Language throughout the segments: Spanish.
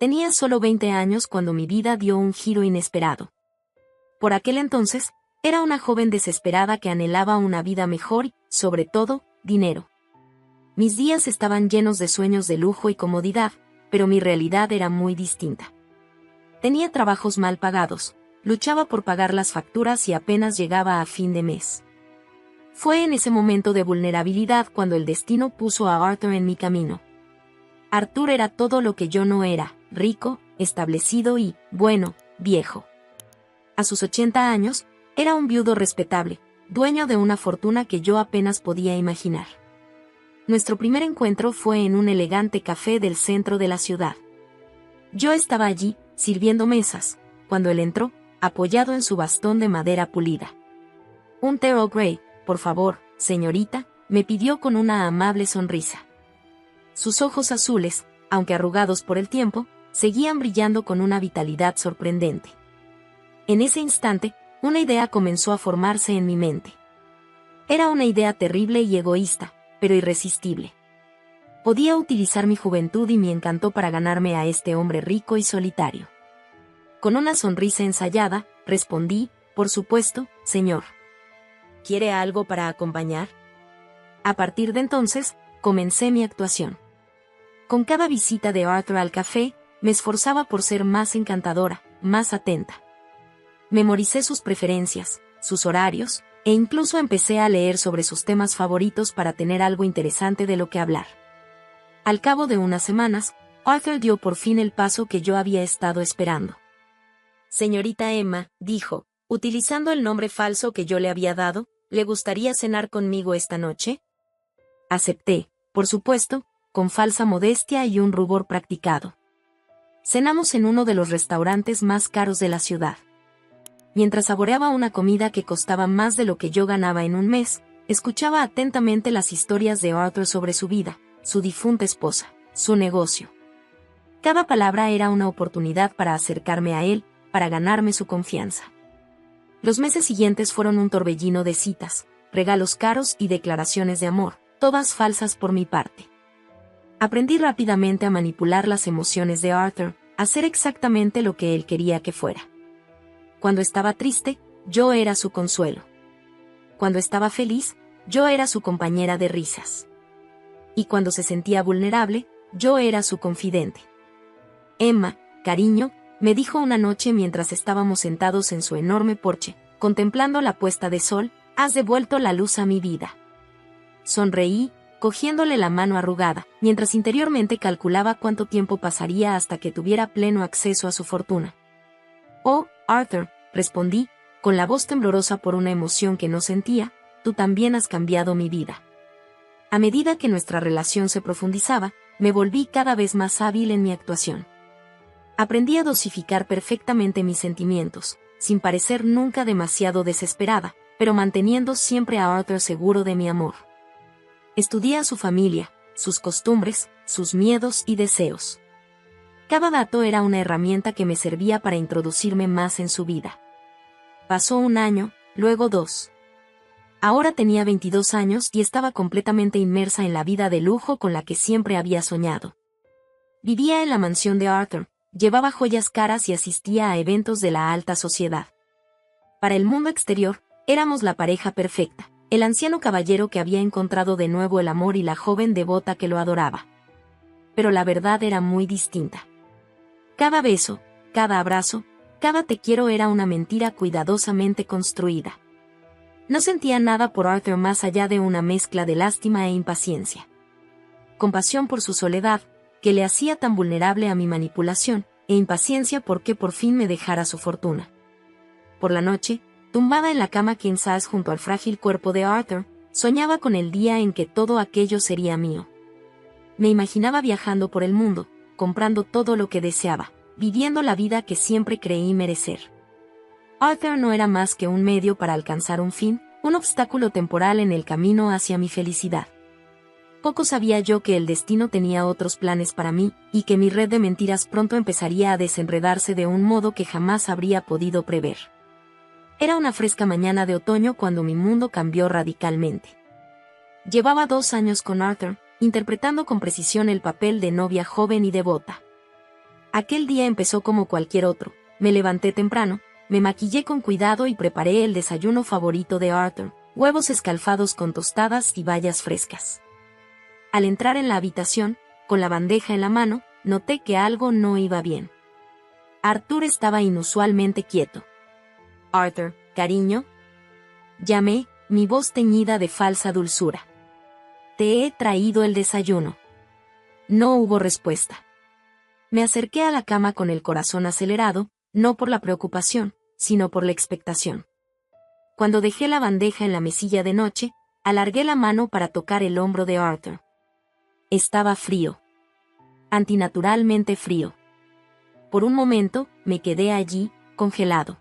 Tenía solo 20 años cuando mi vida dio un giro inesperado. Por aquel entonces, era una joven desesperada que anhelaba una vida mejor y, sobre todo, dinero. Mis días estaban llenos de sueños de lujo y comodidad, pero mi realidad era muy distinta. Tenía trabajos mal pagados, luchaba por pagar las facturas y apenas llegaba a fin de mes. Fue en ese momento de vulnerabilidad cuando el destino puso a Arthur en mi camino. Arthur era todo lo que yo no era: rico, establecido y, bueno, viejo. A sus 80 años, era un viudo respetable, dueño de una fortuna que yo apenas podía imaginar. Nuestro primer encuentro fue en un elegante café del centro de la ciudad. Yo estaba allí, sirviendo mesas, cuando él entró, apoyado en su bastón de madera pulida. «Un té Earl Grey, por favor, señorita», me pidió con una amable sonrisa. Sus ojos azules, aunque arrugados por el tiempo, seguían brillando con una vitalidad sorprendente. En ese instante, una idea comenzó a formarse en mi mente. Era una idea terrible y egoísta, pero irresistible. Podía utilizar mi juventud y mi encanto para ganarme a este hombre rico y solitario. Con una sonrisa ensayada, respondí: «Por supuesto, señor». «¿Quiere algo para acompañar?». A partir de entonces, comencé mi actuación. Con cada visita de Arthur al café, me esforzaba por ser más encantadora, más atenta. Memoricé sus preferencias, sus horarios, e incluso empecé a leer sobre sus temas favoritos para tener algo interesante de lo que hablar. Al cabo de unas semanas, Arthur dio por fin el paso que yo había estado esperando. «Señorita Emma», dijo, utilizando el nombre falso que yo le había dado, «¿le gustaría cenar conmigo esta noche?». Acepté, por supuesto, con falsa modestia y un rubor practicado. Cenamos en uno de los restaurantes más caros de la ciudad. Mientras saboreaba una comida que costaba más de lo que yo ganaba en un mes, escuchaba atentamente las historias de Arthur sobre su vida, su difunta esposa, su negocio. Cada palabra era una oportunidad para acercarme a él, para ganarme su confianza. Los meses siguientes fueron un torbellino de citas, regalos caros y declaraciones de amor, todas falsas por mi parte. Aprendí rápidamente a manipular las emociones de Arthur, a hacer exactamente lo que él quería que fuera. Cuando estaba triste, yo era su consuelo. Cuando estaba feliz, yo era su compañera de risas. Y cuando se sentía vulnerable, yo era su confidente. «Emma, cariño», me dijo una noche mientras estábamos sentados en su enorme porche, contemplando la puesta de sol, «has devuelto la luz a mi vida». Sonreí, cogiéndole la mano arrugada, mientras interiormente calculaba cuánto tiempo pasaría hasta que tuviera pleno acceso a su fortuna. «Oh, Arthur», respondí, con la voz temblorosa por una emoción que no sentía, «tú también has cambiado mi vida». A medida que nuestra relación se profundizaba, me volví cada vez más hábil en mi actuación. Aprendí a dosificar perfectamente mis sentimientos, sin parecer nunca demasiado desesperada, pero manteniendo siempre a Arthur seguro de mi amor. Estudié a su familia, sus costumbres, sus miedos y deseos. Cada dato era una herramienta que me servía para introducirme más en su vida. Pasó un año, luego 2. Ahora tenía 22 años y estaba completamente inmersa en la vida de lujo con la que siempre había soñado. Vivía en la mansión de Arthur, llevaba joyas caras y asistía a eventos de la alta sociedad. Para el mundo exterior, éramos la pareja perfecta, el anciano caballero que había encontrado de nuevo el amor y la joven devota que lo adoraba. Pero la verdad era muy distinta. Cada beso, cada abrazo, cada te quiero era una mentira cuidadosamente construida. No sentía nada por Arthur más allá de una mezcla de lástima e impaciencia. Compasión por su soledad, que le hacía tan vulnerable a mi manipulación, e impaciencia porque por fin me dejara su fortuna. Por la noche, tumbada en la cama king size junto al frágil cuerpo de Arthur, soñaba con el día en que todo aquello sería mío. Me imaginaba viajando por el mundo, comprando todo lo que deseaba, viviendo la vida que siempre creí merecer. Arthur no era más que un medio para alcanzar un fin, un obstáculo temporal en el camino hacia mi felicidad. Poco sabía yo que el destino tenía otros planes para mí, y que mi red de mentiras pronto empezaría a desenredarse de un modo que jamás habría podido prever. Era una fresca mañana de otoño cuando mi mundo cambió radicalmente. Llevaba 2 años con Arthur, interpretando con precisión el papel de novia joven y devota. Aquel día empezó como cualquier otro. Me levanté temprano, me maquillé con cuidado y preparé el desayuno favorito de Arthur, huevos escalfados con tostadas y bayas frescas. Al entrar en la habitación, con la bandeja en la mano, noté que algo no iba bien. Arthur estaba inusualmente quieto. «Arthur, cariño», llamé, mi voz teñida de falsa dulzura. «Te he traído el desayuno». No hubo respuesta. Me acerqué a la cama con el corazón acelerado, no por la preocupación, sino por la expectación. Cuando dejé la bandeja en la mesilla de noche, alargué la mano para tocar el hombro de Arthur. Estaba frío. Antinaturalmente frío. Por un momento, me quedé allí, congelado.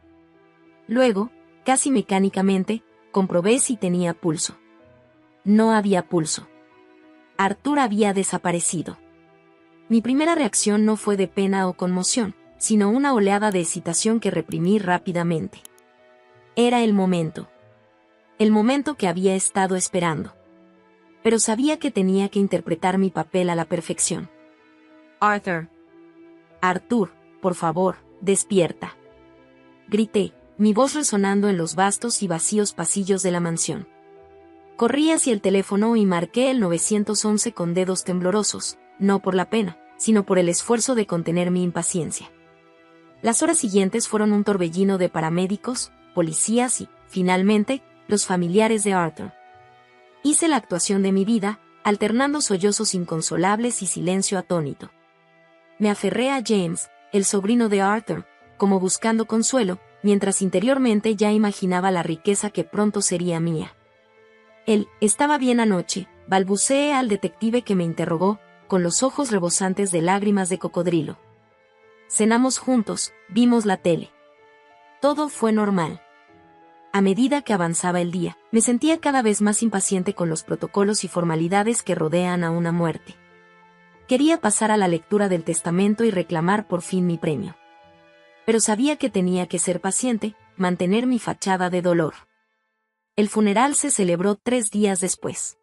Luego, casi mecánicamente, comprobé si tenía pulso. No había pulso. Arthur había desaparecido. Mi primera reacción no fue de pena o conmoción, sino una oleada de excitación que reprimí rápidamente. Era el momento. El momento que había estado esperando. Pero sabía que tenía que interpretar mi papel a la perfección. «Arthur. Arthur, por favor, despierta», grité, mi voz resonando en los vastos y vacíos pasillos de la mansión. Corrí hacia el teléfono y marqué el 911 con dedos temblorosos, no por la pena, sino por el esfuerzo de contener mi impaciencia. Las horas siguientes fueron un torbellino de paramédicos, policías y, finalmente, los familiares de Arthur. Hice la actuación de mi vida, alternando sollozos inconsolables y silencio atónito. Me aferré a James, el sobrino de Arthur, como buscando consuelo, mientras interiormente ya imaginaba la riqueza que pronto sería mía. Él estaba bien anoche, balbuceé al detective que me interrogó, con los ojos rebosantes de lágrimas de cocodrilo. Cenamos juntos, vimos la tele. Todo fue normal. A medida que avanzaba el día, me sentía cada vez más impaciente con los protocolos y formalidades que rodean a una muerte. Quería pasar a la lectura del testamento y reclamar por fin mi premio. Pero sabía que tenía que ser paciente, mantener mi fachada de dolor. El funeral se celebró 3 días después.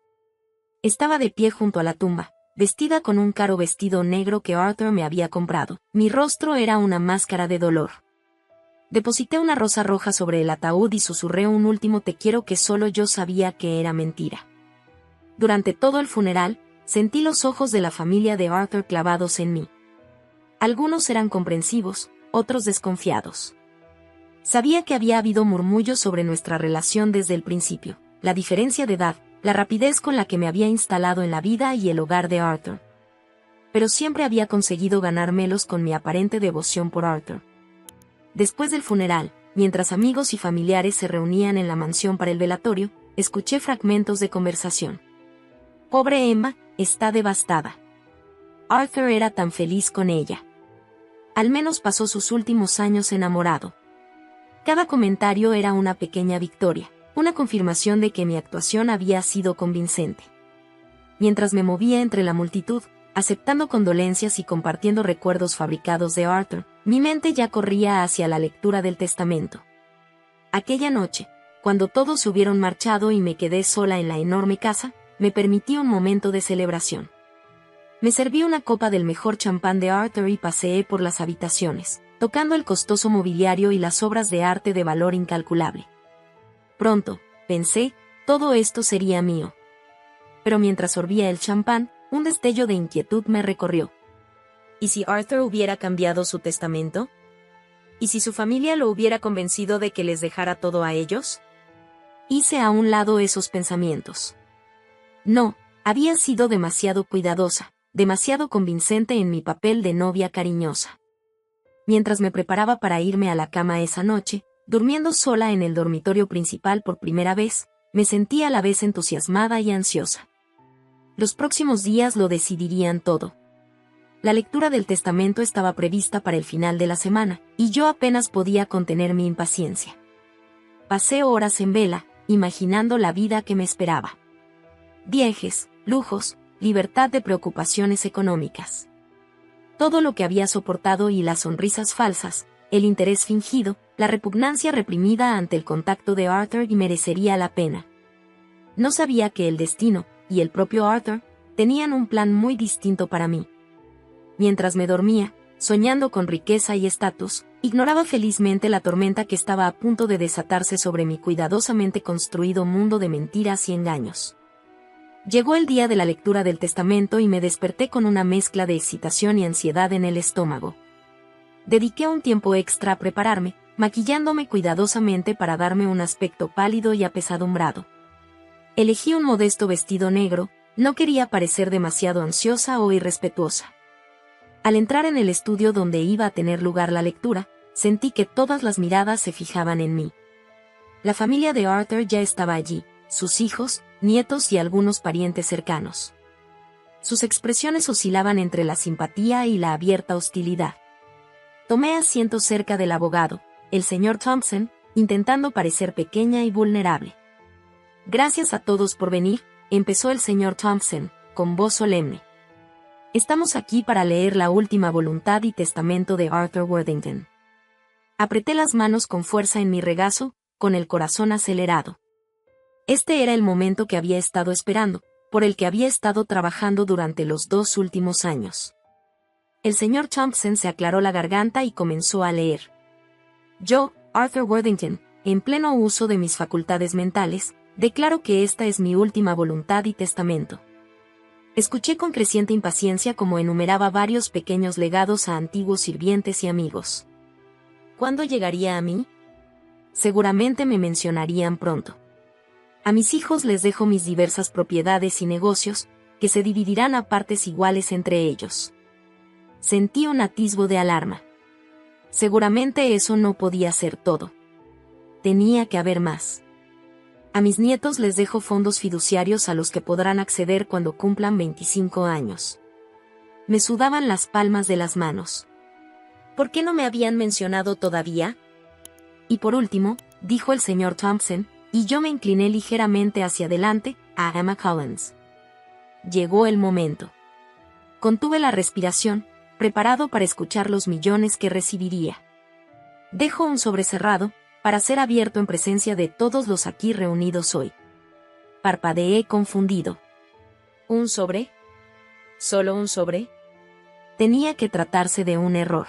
Estaba de pie junto a la tumba, vestida con un caro vestido negro que Arthur me había comprado. Mi rostro era una máscara de dolor. Deposité una rosa roja sobre el ataúd y susurré un último te quiero que solo yo sabía que era mentira. Durante todo el funeral, sentí los ojos de la familia de Arthur clavados en mí. Algunos eran comprensivos, otros desconfiados. Sabía que había habido murmullos sobre nuestra relación desde el principio, la diferencia de edad, la rapidez con la que me había instalado en la vida y el hogar de Arthur. Pero siempre había conseguido ganármelos con mi aparente devoción por Arthur. Después del funeral, mientras amigos y familiares se reunían en la mansión para el velatorio, escuché fragmentos de conversación. Pobre Emma, está devastada. Arthur era tan feliz con ella. Al menos pasó sus últimos años enamorado. Cada comentario era una pequeña victoria, una confirmación de que mi actuación había sido convincente. Mientras me movía entre la multitud, aceptando condolencias y compartiendo recuerdos fabricados de Arthur, mi mente ya corría hacia la lectura del testamento. Aquella noche, cuando todos se hubieron marchado y me quedé sola en la enorme casa, me permití un momento de celebración. Me serví una copa del mejor champán de Arthur y paseé por las habitaciones, tocando el costoso mobiliario y las obras de arte de valor incalculable. Pronto, pensé, todo esto sería mío. Pero mientras sorbía el champán, un destello de inquietud me recorrió. ¿Y si Arthur hubiera cambiado su testamento? ¿Y si su familia lo hubiera convencido de que les dejara todo a ellos? Hice a un lado esos pensamientos. No, había sido demasiado cuidadosa, demasiado convincente en mi papel de novia cariñosa. Mientras me preparaba para irme a la cama esa noche, durmiendo sola en el dormitorio principal por primera vez, me sentí a la vez entusiasmada y ansiosa. Los próximos días lo decidirían todo. La lectura del testamento estaba prevista para el final de la semana, y yo apenas podía contener mi impaciencia. Pasé horas en vela, imaginando la vida que me esperaba. Viajes, lujos, libertad de preocupaciones económicas. Todo lo que había soportado y las sonrisas falsas, el interés fingido, la repugnancia reprimida ante el contacto de Arthur y merecería la pena. No sabía que el destino, y el propio Arthur, tenían un plan muy distinto para mí. Mientras me dormía, soñando con riqueza y estatus, ignoraba felizmente la tormenta que estaba a punto de desatarse sobre mi cuidadosamente construido mundo de mentiras y engaños. Llegó el día de la lectura del testamento y me desperté con una mezcla de excitación y ansiedad en el estómago. Dediqué un tiempo extra a prepararme, maquillándome cuidadosamente para darme un aspecto pálido y apesadumbrado. Elegí un modesto vestido negro, no quería parecer demasiado ansiosa o irrespetuosa. Al entrar en el estudio donde iba a tener lugar la lectura, sentí que todas las miradas se fijaban en mí. La familia de Arthur ya estaba allí, sus hijos, nietos y algunos parientes cercanos. Sus expresiones oscilaban entre la simpatía y la abierta hostilidad. Tomé asiento cerca del abogado, el señor Thompson, intentando parecer pequeña y vulnerable. Gracias a todos por venir, empezó el señor Thompson, con voz solemne. Estamos aquí para leer la última voluntad y testamento de Arthur Worthington. Apreté las manos con fuerza en mi regazo, con el corazón acelerado. Este era el momento que había estado esperando, por el que había estado trabajando durante los 2 últimos años. El señor Thompson se aclaró la garganta y comenzó a leer. Yo, Arthur Worthington, en pleno uso de mis facultades mentales, declaro que esta es mi última voluntad y testamento. Escuché con creciente impaciencia como enumeraba varios pequeños legados a antiguos sirvientes y amigos. ¿Cuándo llegaría a mí? Seguramente me mencionarían pronto. A mis hijos les dejo mis diversas propiedades y negocios, que se dividirán a partes iguales entre ellos. Sentí un atisbo de alarma. Seguramente eso no podía ser todo. Tenía que haber más. A mis nietos les dejo fondos fiduciarios a los que podrán acceder cuando cumplan 25 años. Me sudaban las palmas de las manos. ¿Por qué no me habían mencionado todavía? Y por último, dijo el señor Thompson, y yo me incliné ligeramente hacia adelante, a Emma Collins. Llegó el momento. Contuve la respiración, preparado para escuchar los millones que recibiría. Dejo un sobre cerrado, para ser abierto en presencia de todos los aquí reunidos hoy. Parpadeé confundido. ¿Un sobre? ¿Solo un sobre? Tenía que tratarse de un error.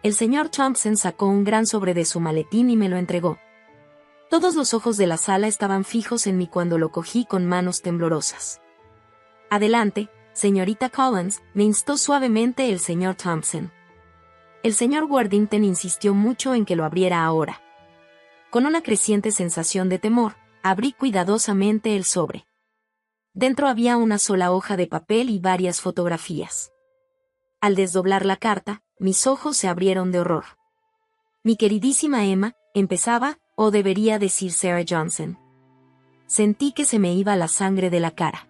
El señor Thompson sacó un gran sobre de su maletín y me lo entregó. Todos los ojos de la sala estaban fijos en mí cuando lo cogí con manos temblorosas. Adelante, señorita Collins, me instó suavemente el señor Thompson. El señor Worthington insistió mucho en que lo abriera ahora. Con una creciente sensación de temor, abrí cuidadosamente el sobre. Dentro había una sola hoja de papel y varias fotografías. Al desdoblar la carta, mis ojos se abrieron de horror. Mi queridísima Emma, empezaba, o debería decir Sarah Johnson. Sentí que se me iba la sangre de la cara.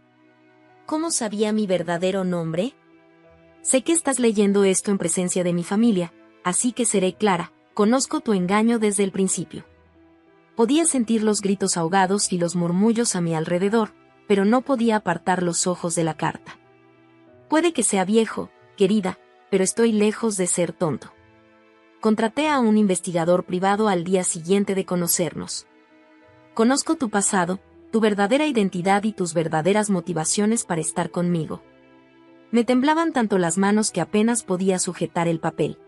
¿Cómo sabía mi verdadero nombre? Sé que estás leyendo esto en presencia de mi familia, así que seré clara, conozco tu engaño desde el principio. Podía sentir los gritos ahogados y los murmullos a mi alrededor, pero no podía apartar los ojos de la carta. Puede que sea viejo, querida, pero estoy lejos de ser tonto. Contraté a un investigador privado al día siguiente de conocernos. Conozco tu pasado, tu verdadera identidad y tus verdaderas motivaciones para estar conmigo. Me temblaban tanto las manos que apenas podía sujetar el papel.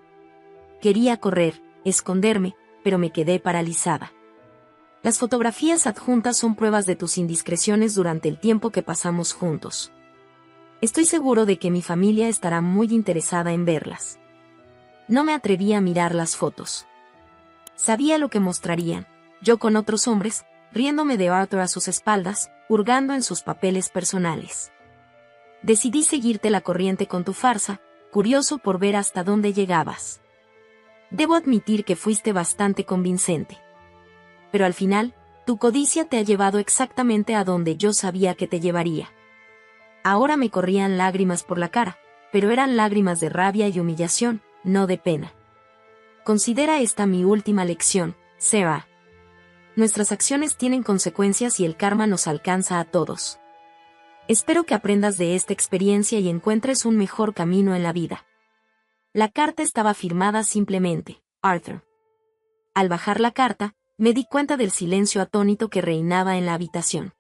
Quería correr, esconderme, pero me quedé paralizada. Las fotografías adjuntas son pruebas de tus indiscreciones durante el tiempo que pasamos juntos. Estoy seguro de que mi familia estará muy interesada en verlas. No me atreví a mirar las fotos. Sabía lo que mostrarían, yo con otros hombres, riéndome de Arthur a sus espaldas, hurgando en sus papeles personales. Decidí seguirte la corriente con tu farsa, curioso por ver hasta dónde llegabas. Debo admitir que fuiste bastante convincente. Pero al final, tu codicia te ha llevado exactamente a donde yo sabía que te llevaría. Ahora me corrían lágrimas por la cara, pero eran lágrimas de rabia y humillación, no de pena. Considera esta mi última lección, Sarah. Nuestras acciones tienen consecuencias y el karma nos alcanza a todos. Espero que aprendas de esta experiencia y encuentres un mejor camino en la vida. La carta estaba firmada simplemente, Arthur. Al bajar la carta, me di cuenta del silencio atónito que reinaba en la habitación.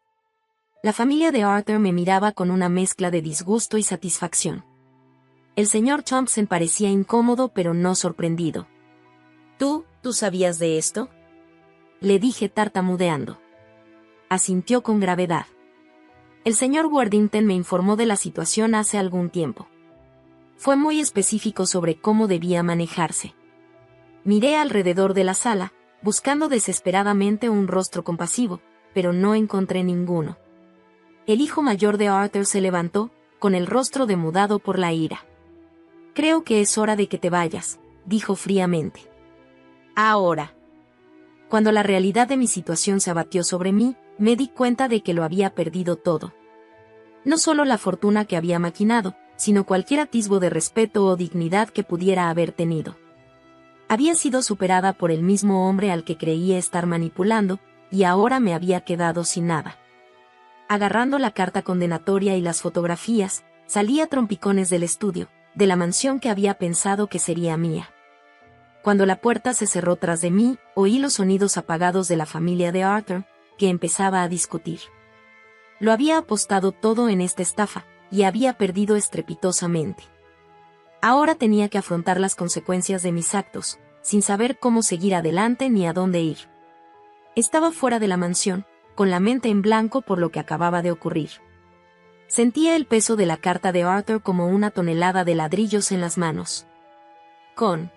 La familia de Arthur me miraba con una mezcla de disgusto y satisfacción. El señor Thompson parecía incómodo pero no sorprendido. ¿Tú sabías de esto?, le dije tartamudeando. Asintió con gravedad. El señor Worthington me informó de la situación hace algún tiempo. Fue muy específico sobre cómo debía manejarse. Miré alrededor de la sala, buscando desesperadamente un rostro compasivo, pero no encontré ninguno. El hijo mayor de Arthur se levantó, con el rostro demudado por la ira. «Creo que es hora de que te vayas», dijo fríamente. Ahora. Cuando la realidad de mi situación se abatió sobre mí, me di cuenta de que lo había perdido todo. No solo la fortuna que había maquinado, sino cualquier atisbo de respeto o dignidad que pudiera haber tenido. Había sido superada por el mismo hombre al que creía estar manipulando, y ahora me había quedado sin nada. Agarrando la carta condenatoria y las fotografías, salí a trompicones del estudio, de la mansión que había pensado que sería mía. Cuando la puerta se cerró tras de mí, oí los sonidos apagados de la familia de Arthur, que empezaba a discutir. Lo había apostado todo en esta estafa, y había perdido estrepitosamente. Ahora tenía que afrontar las consecuencias de mis actos, sin saber cómo seguir adelante ni a dónde ir. Estaba fuera de la mansión, con la mente en blanco por lo que acababa de ocurrir. Sentía el peso de la carta de Arthur como una tonelada de ladrillos en las manos. Con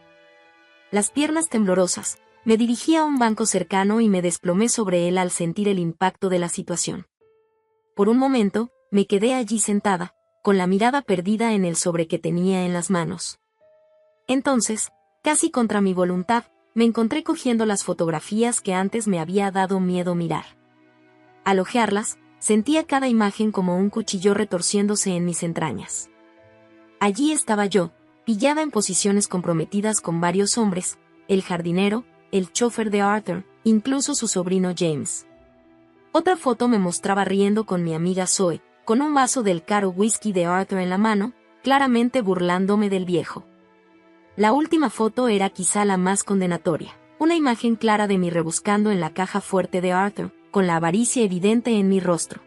las piernas temblorosas, me dirigí a un banco cercano y me desplomé sobre él al sentir el impacto de la situación. Por un momento, me quedé allí sentada, con la mirada perdida en el sobre que tenía en las manos. Entonces, casi contra mi voluntad, me encontré cogiendo las fotografías que antes me había dado miedo mirar. Al hojearlas, sentía cada imagen como un cuchillo retorciéndose en mis entrañas. Allí estaba yo, pillada en posiciones comprometidas con varios hombres, el jardinero, el chofer de Arthur, incluso su sobrino James. Otra foto me mostraba riendo con mi amiga Zoe, con un vaso del caro whisky de Arthur en la mano, claramente burlándome del viejo. La última foto era quizá la más condenatoria, una imagen clara de mí rebuscando en la caja fuerte de Arthur, con la avaricia evidente en mi rostro.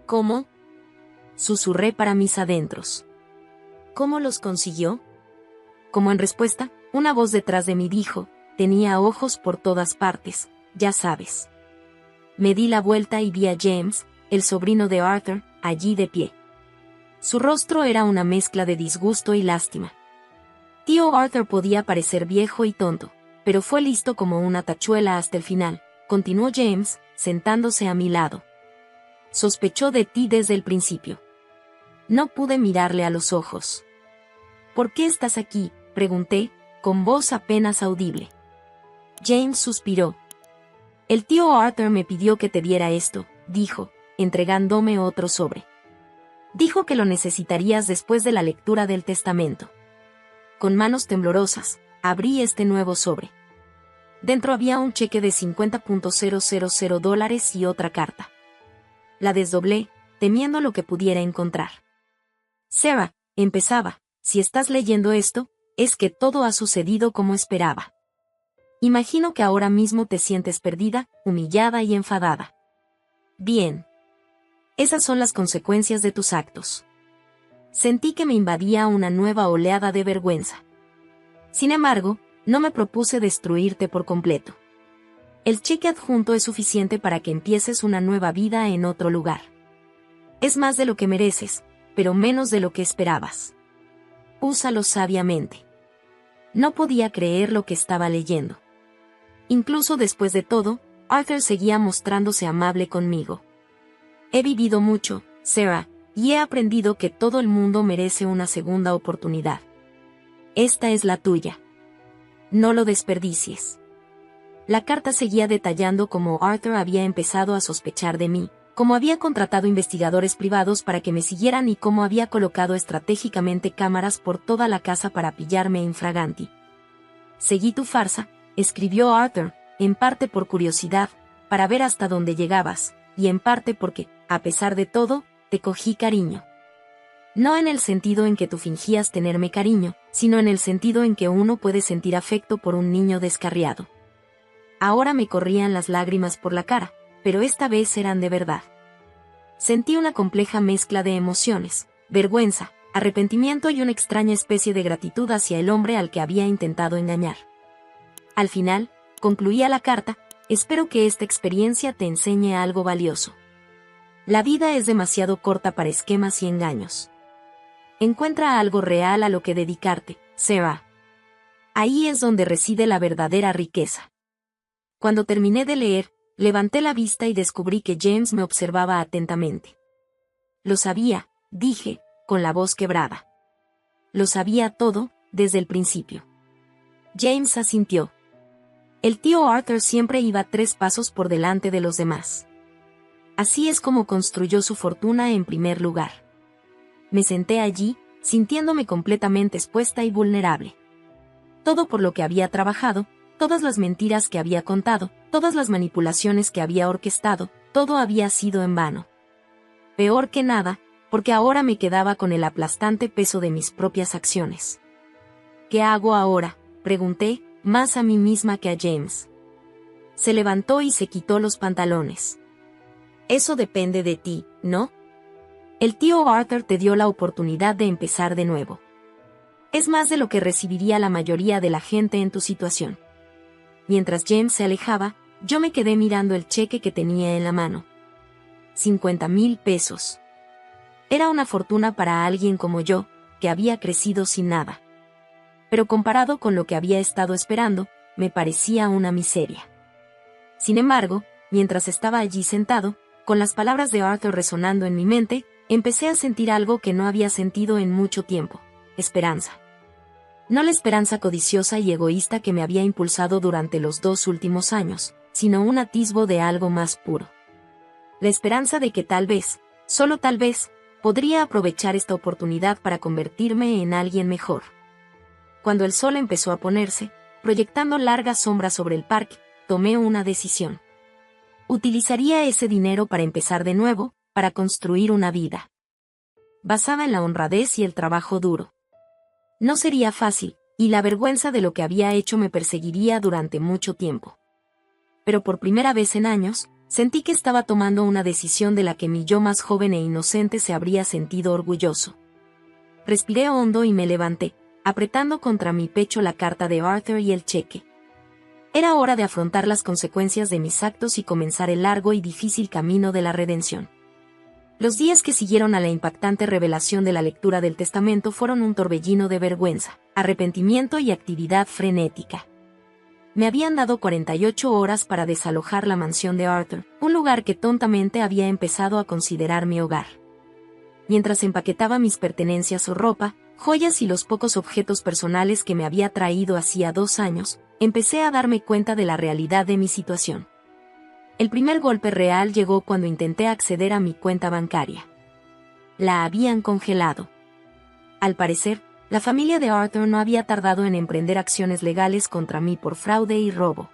¿Cómo?, susurré para mis adentros. ¿Cómo los consiguió? Como en respuesta, una voz detrás de mí dijo: «Tenía ojos por todas partes, ya sabes». Me di la vuelta y vi a James, el sobrino de Arthur, allí de pie. Su rostro era una mezcla de disgusto y lástima. Tío Arthur podía parecer viejo y tonto, pero fue listo como una tachuela hasta el final, continuó James, sentándose a mi lado. Sospechó de ti desde el principio. No pude mirarle a los ojos. ¿Por qué estás aquí?, pregunté, con voz apenas audible. James suspiró. El tío Arthur me pidió que te diera esto, dijo, entregándome otro sobre. Dijo que lo necesitarías después de la lectura del testamento. Con manos temblorosas, abrí este nuevo sobre. Dentro había un cheque de $50,000 y otra carta. La desdoblé, temiendo lo que pudiera encontrar. Sarah, empezaba, si estás leyendo esto, es que todo ha sucedido como esperaba. Imagino que ahora mismo te sientes perdida, humillada y enfadada. Bien. Esas son las consecuencias de tus actos. Sentí que me invadía una nueva oleada de vergüenza. Sin embargo, no me propuse destruirte por completo. El cheque adjunto es suficiente para que empieces una nueva vida en otro lugar. Es más de lo que mereces, pero menos de lo que esperabas. Úsalo sabiamente. No podía creer lo que estaba leyendo. Incluso después de todo, Arthur seguía mostrándose amable conmigo. He vivido mucho, Sarah, y he aprendido que todo el mundo merece una segunda oportunidad. Esta es la tuya. No lo desperdicies. La carta seguía detallando cómo Arthur había empezado a sospechar de mí, cómo había contratado investigadores privados para que me siguieran y cómo había colocado estratégicamente cámaras por toda la casa para pillarme infraganti. Seguí tu farsa, escribió Arthur, en parte por curiosidad, para ver hasta dónde llegabas, y en parte porque, a pesar de todo, te cogí cariño. No en el sentido en que tú fingías tenerme cariño, sino en el sentido en que uno puede sentir afecto por un niño descarriado. Ahora me corrían las lágrimas por la cara, pero esta vez eran de verdad. Sentí una compleja mezcla de emociones, vergüenza, arrepentimiento y una extraña especie de gratitud hacia el hombre al que había intentado engañar. Al final, concluía la carta, espero que esta experiencia te enseñe algo valioso. La vida es demasiado corta para esquemas y engaños. Encuentra algo real a lo que dedicarte, Sarah. Ahí es donde reside la verdadera riqueza. Cuando terminé de leer, levanté la vista y descubrí que James me observaba atentamente. Lo sabía, dije, con la voz quebrada. Lo sabía todo, desde el principio. James asintió. El tío Arthur siempre iba 3 pasos por delante de los demás. Así es como construyó su fortuna en primer lugar. Me senté allí, sintiéndome completamente expuesta y vulnerable. Todo por lo que había trabajado, todas las mentiras que había contado, todas las manipulaciones que había orquestado, todo había sido en vano. Peor que nada, porque ahora me quedaba con el aplastante peso de mis propias acciones. ¿Qué hago ahora?, pregunté, más a mí misma que a James. Se levantó y se quitó los pantalones. Eso depende de ti, ¿no? El tío Arthur te dio la oportunidad de empezar de nuevo. Es más de lo que recibiría la mayoría de la gente en tu situación. Mientras James se alejaba, yo me quedé mirando el cheque que tenía en la mano. 50,000 pesos. Era una fortuna para alguien como yo, que había crecido sin nada. Pero comparado con lo que había estado esperando, me parecía una miseria. Sin embargo, mientras estaba allí sentado, con las palabras de Arthur resonando en mi mente, empecé a sentir algo que no había sentido en mucho tiempo: esperanza. No la esperanza codiciosa y egoísta que me había impulsado durante los 2 últimos años, sino un atisbo de algo más puro. La esperanza de que tal vez, solo tal vez, podría aprovechar esta oportunidad para convertirme en alguien mejor. Cuando el sol empezó a ponerse, proyectando largas sombras sobre el parque, tomé una decisión. Utilizaría ese dinero para empezar de nuevo, para construir una vida basada en la honradez y el trabajo duro. No sería fácil, y la vergüenza de lo que había hecho me perseguiría durante mucho tiempo. Pero por primera vez en años, sentí que estaba tomando una decisión de la que mi yo más joven e inocente se habría sentido orgulloso. Respiré hondo y me levanté, apretando contra mi pecho la carta de Arthur y el cheque. Era hora de afrontar las consecuencias de mis actos y comenzar el largo y difícil camino de la redención. Los días que siguieron a la impactante revelación de la lectura del testamento fueron un torbellino de vergüenza, arrepentimiento y actividad frenética. Me habían dado 48 horas para desalojar la mansión de Arthur, un lugar que tontamente había empezado a considerar mi hogar. Mientras empaquetaba mis pertenencias o ropa, joyas y los pocos objetos personales que me había traído hacía 2 años, empecé a darme cuenta de la realidad de mi situación. El primer golpe real llegó cuando intenté acceder a mi cuenta bancaria. La habían congelado. Al parecer, la familia de Arthur no había tardado en emprender acciones legales contra mí por fraude y robo.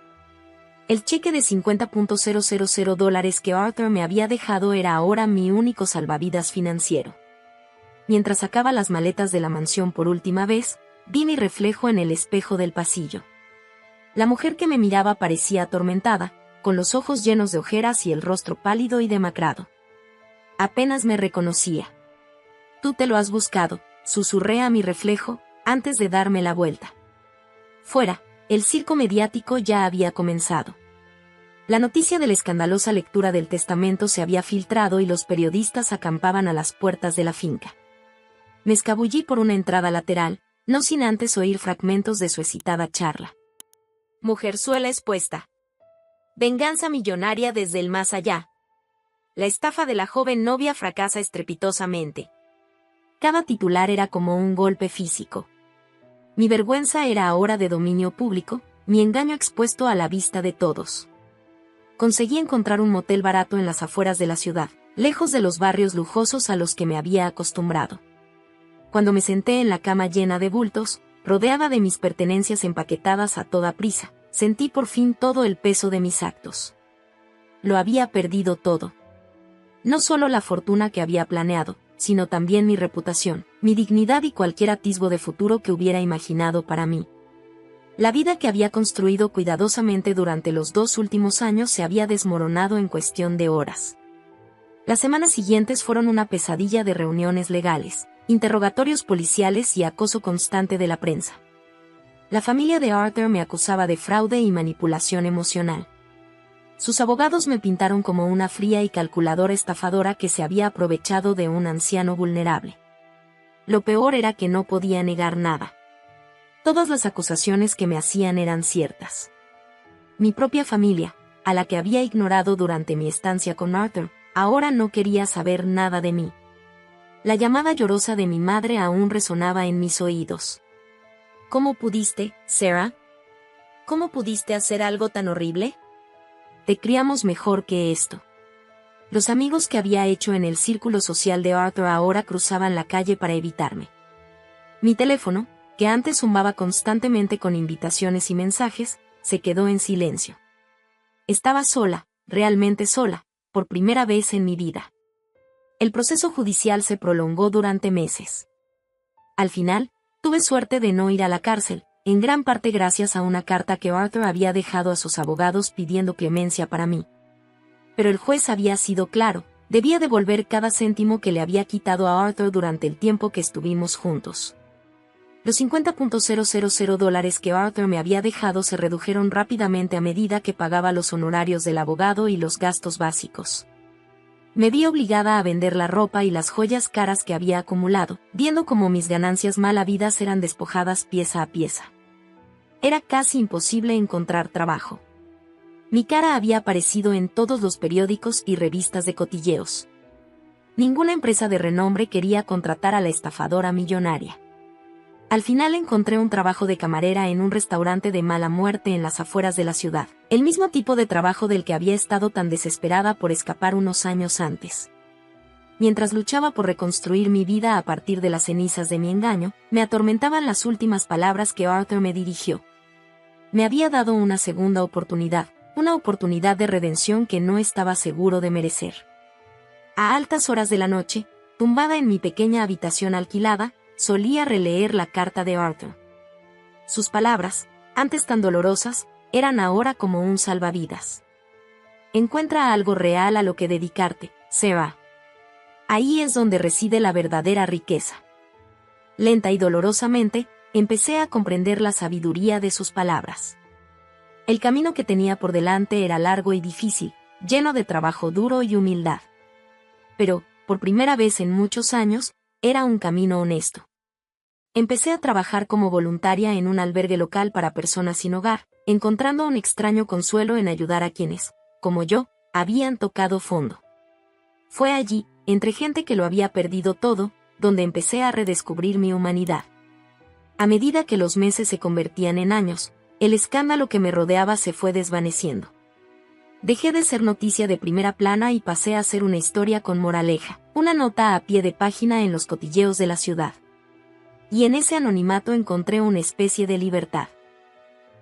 El cheque de $50,000 que Arthur me había dejado era ahora mi único salvavidas financiero. Mientras sacaba las maletas de la mansión por última vez, vi mi reflejo en el espejo del pasillo. La mujer que me miraba parecía atormentada, con los ojos llenos de ojeras y el rostro pálido y demacrado. Apenas me reconocía. «Tú te lo has buscado», susurré a mi reflejo, antes de darme la vuelta. Fuera, el circo mediático ya había comenzado. La noticia de la escandalosa lectura del testamento se había filtrado y los periodistas acampaban a las puertas de la finca. Me escabullí por una entrada lateral, no sin antes oír fragmentos de su excitada charla. Mujerzuela expuesta. Venganza millonaria desde el más allá. La estafa de la joven novia fracasa estrepitosamente. Cada titular era como un golpe físico. Mi vergüenza era ahora de dominio público, mi engaño expuesto a la vista de todos. Conseguí encontrar un motel barato en las afueras de la ciudad, lejos de los barrios lujosos a los que me había acostumbrado. Cuando me senté en la cama llena de bultos, rodeada de mis pertenencias empaquetadas a toda prisa, sentí por fin todo el peso de mis actos. Lo había perdido todo. No solo la fortuna que había planeado, sino también mi reputación, mi dignidad y cualquier atisbo de futuro que hubiera imaginado para mí. La vida que había construido cuidadosamente durante los 2 últimos años se había desmoronado en cuestión de horas. Las semanas siguientes fueron una pesadilla de reuniones legales, interrogatorios policiales y acoso constante de la prensa. La familia de Arthur me acusaba de fraude y manipulación emocional. Sus abogados me pintaron como una fría y calculadora estafadora que se había aprovechado de un anciano vulnerable. Lo peor era que no podía negar nada. Todas las acusaciones que me hacían eran ciertas. Mi propia familia, a la que había ignorado durante mi estancia con Arthur, ahora no quería saber nada de mí. La llamada llorosa de mi madre aún resonaba en mis oídos. ¿Cómo pudiste, Sarah? ¿Cómo pudiste hacer algo tan horrible? Te criamos mejor que esto. Los amigos que había hecho en el círculo social de Arthur ahora cruzaban la calle para evitarme. Mi teléfono, que antes zumbaba constantemente con invitaciones y mensajes, se quedó en silencio. Estaba sola, realmente sola, por primera vez en mi vida. El proceso judicial se prolongó durante meses. Al final, tuve suerte de no ir a la cárcel, en gran parte gracias a una carta que Arthur había dejado a sus abogados pidiendo clemencia para mí. Pero el juez había sido claro, debía devolver cada céntimo que le había quitado a Arthur durante el tiempo que estuvimos juntos. Los $50,000 que Arthur me había dejado se redujeron rápidamente a medida que pagaba los honorarios del abogado y los gastos básicos. Me vi obligada a vender la ropa y las joyas caras que había acumulado, viendo cómo mis ganancias mal habidas eran despojadas pieza a pieza. Era casi imposible encontrar trabajo. Mi cara había aparecido en todos los periódicos y revistas de cotilleos. Ninguna empresa de renombre quería contratar a la estafadora millonaria. Al final encontré un trabajo de camarera en un restaurante de mala muerte en las afueras de la ciudad, el mismo tipo de trabajo del que había estado tan desesperada por escapar unos años antes. Mientras luchaba por reconstruir mi vida a partir de las cenizas de mi engaño, me atormentaban las últimas palabras que Arthur me dirigió. Me había dado una segunda oportunidad, una oportunidad de redención que no estaba seguro de merecer. A altas horas de la noche, tumbada en mi pequeña habitación alquilada, solía releer la carta de Arthur. Sus palabras, antes tan dolorosas, eran ahora como un salvavidas. Encuentra algo real a lo que dedicarte, Sarah. Ahí es donde reside la verdadera riqueza. Lenta y dolorosamente, empecé a comprender la sabiduría de sus palabras. El camino que tenía por delante era largo y difícil, lleno de trabajo duro y humildad. Pero, por primera vez en muchos años, era un camino honesto. Empecé a trabajar como voluntaria en un albergue local para personas sin hogar, encontrando un extraño consuelo en ayudar a quienes, como yo, habían tocado fondo. Fue allí, entre gente que lo había perdido todo, donde empecé a redescubrir mi humanidad. A medida que los meses se convertían en años, el escándalo que me rodeaba se fue desvaneciendo. Dejé de ser noticia de primera plana y pasé a ser una historia con moraleja, una nota a pie de página en los cotilleos de la ciudad. Y en ese anonimato encontré una especie de libertad.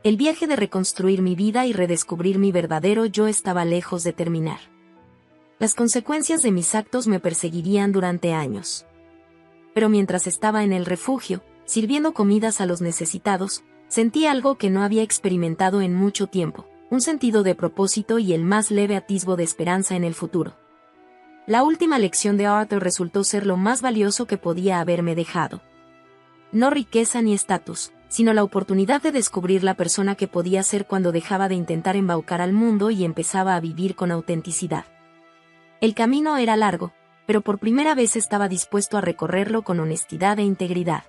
El viaje de reconstruir mi vida y redescubrir mi verdadero yo estaba lejos de terminar. Las consecuencias de mis actos me perseguirían durante años. Pero mientras estaba en el refugio, sirviendo comidas a los necesitados, sentí algo que no había experimentado en mucho tiempo, un sentido de propósito y el más leve atisbo de esperanza en el futuro. La última lección de Arthur resultó ser lo más valioso que podía haberme dejado. No riqueza ni estatus, sino la oportunidad de descubrir la persona que podía ser cuando dejaba de intentar embaucar al mundo y empezaba a vivir con autenticidad. El camino era largo, pero por primera vez estaba dispuesto a recorrerlo con honestidad e integridad.